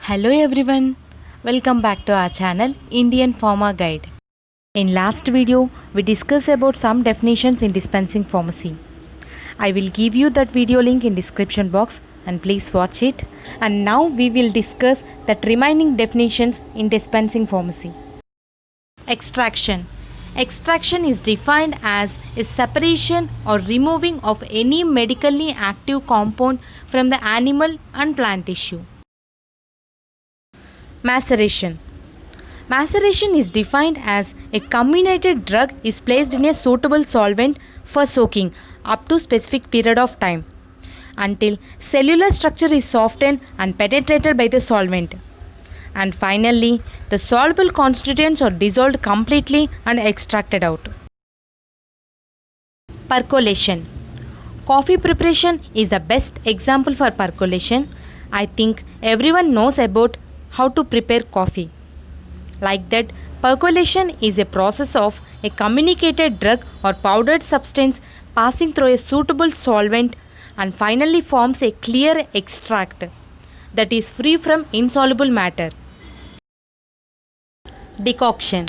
Hello everyone, welcome back to our channel Indian Pharma Guide. In last video, we discussed about some definitions in dispensing pharmacy. I will give you that video link in description box and please watch it. And now we will discuss that remaining definitions in dispensing pharmacy. Extraction. Extraction is defined as a separation or removing of any medically active compound from the animal and plant tissue. Maceration. Maceration is defined as a comminuted drug is placed in a suitable solvent for soaking up to specific period of time until cellular structure is softened and penetrated by the solvent. And finally, the soluble constituents are dissolved completely and extracted out. Percolation. Coffee preparation is the best example for percolation. I think everyone knows about how to prepare coffee. Like that, percolation is a process of a communicated drug or powdered substance passing through a suitable solvent and finally forms a clear extract that is free from insoluble matter. Decoction.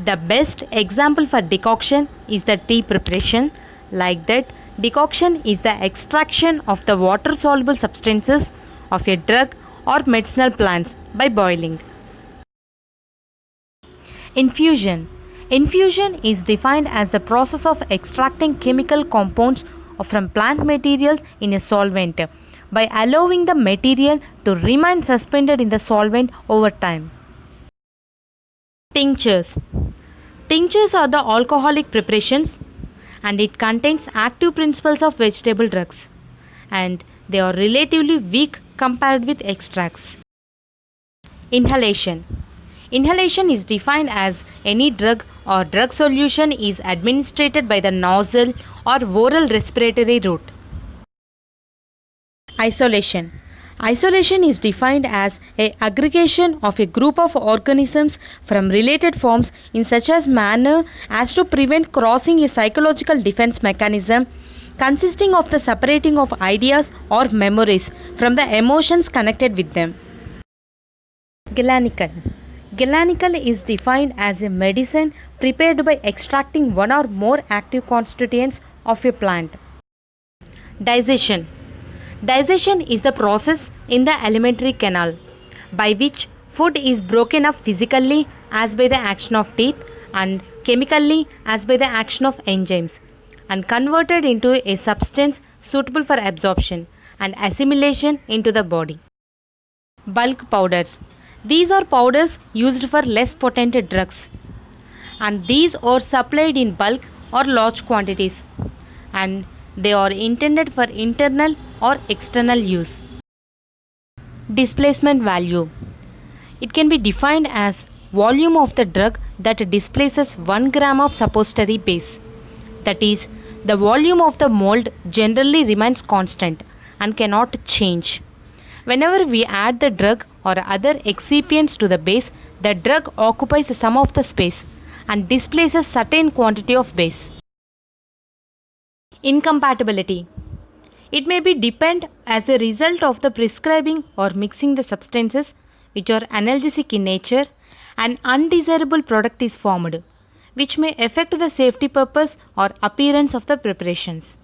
The best example for decoction is the tea preparation. Like that, decoction is the extraction of the water soluble substances of a drug or medicinal plants by boiling. Infusion. Infusion is defined as the process of extracting chemical compounds from plant materials in a solvent by allowing the material to remain suspended in the solvent over time. Tinctures. Tinctures are the alcoholic preparations and it contains active principles of vegetable drugs and they are relatively weak compared with extracts. Inhalation. Inhalation is defined as any drug or drug solution is administered by the nostril or oral respiratory route. Isolation. Isolation is defined as an aggregation of a group of organisms from related forms in such a manner as to prevent crossing a psychological defense mechanism consisting of the separating of ideas or memories from the emotions connected with them. Galenical. Galenical is defined as a medicine prepared by extracting one or more active constituents of a plant. Digestion. Digestion is the process in the alimentary canal by which food is broken up physically as by the action of teeth and chemically as by the action of enzymes and converted into a substance suitable for absorption and assimilation into the body. Bulk powders. These are powders used for less potent drugs and these are supplied in bulk or large quantities and they are intended for internal or external use. Displacement value. It can be defined as volume of the drug that displaces 1 gram of suppository base. That is, the volume of the mold generally remains constant and cannot change. Whenever we add the drug or other excipients to the base, the drug occupies some of the space and displaces certain quantity of base. Incompatibility. It may be depend as a result of the prescribing or mixing the substances which are analgesic in nature, an undesirable product is formed, which may affect the safety purpose or appearance of the preparations.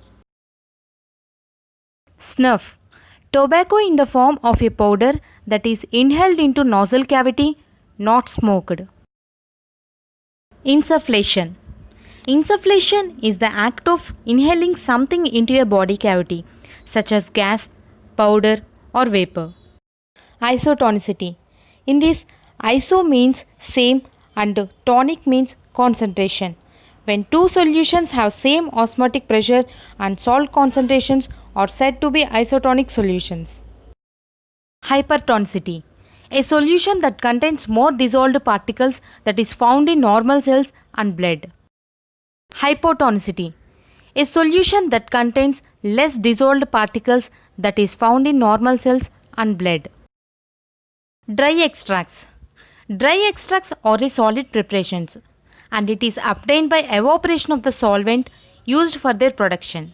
Snuff. Tobacco in the form of a powder that is inhaled into nostril cavity, not smoked. Insufflation. Insufflation is the act of inhaling something into a body cavity, such as gas, powder, or vapor. Isotonicity. In this, iso means same and tonic means concentration. When two solutions have same osmotic pressure and salt concentrations are said to be isotonic solutions. Hypertonicity. A solution that contains more dissolved particles that is found in normal cells and blood. Hypotonicity. A solution that contains less dissolved particles that is found in normal cells and blood. Dry extracts. Dry extracts are a solid preparations and it is obtained by evaporation of the solvent used for their production.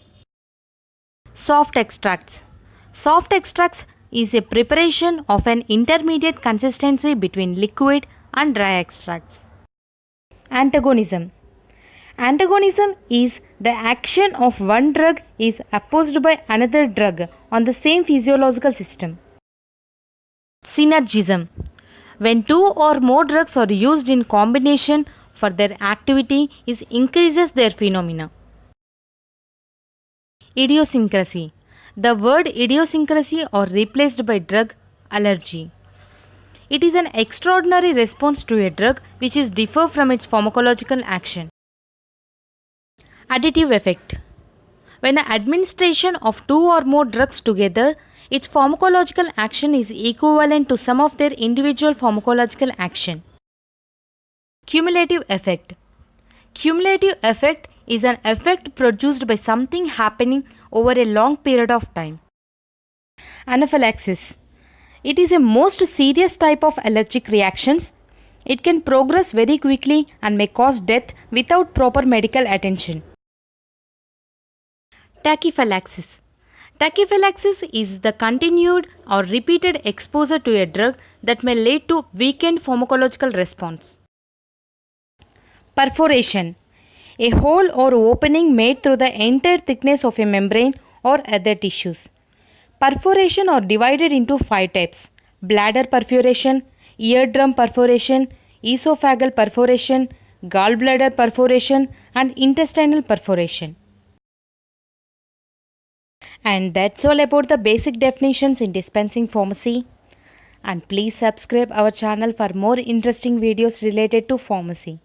Soft extracts. Soft extracts is a preparation of an intermediate consistency between liquid and dry extracts. Antagonism. Antagonism is the action of one drug is opposed by another drug on the same physiological system. Synergism. When two or more drugs are used in combination for their activity, it increases their phenomena. Idiosyncrasy. The word idiosyncrasy or replaced by drug allergy. It is an extraordinary response to a drug which is differ from its pharmacological action. Additive effect. When the administration of two or more drugs together, its pharmacological action is equivalent to some of their individual pharmacological action. Cumulative effect. Cumulative effect is an effect produced by something happening over a long period of time. Anaphylaxis. It is a most serious type of allergic reactions. It can progress very quickly and may cause death without proper medical attention. Tachyphylaxis. Tachyphylaxis is the continued or repeated exposure to a drug that may lead to weakened pharmacological response. Perforation. A hole or opening made through the entire thickness of a membrane or other tissues. Perforation are divided into 5 types: bladder perforation, eardrum perforation, esophageal perforation, gallbladder perforation, and intestinal perforation. And that's all about the basic definitions in dispensing pharmacy. And please subscribe our channel for more interesting videos related to pharmacy.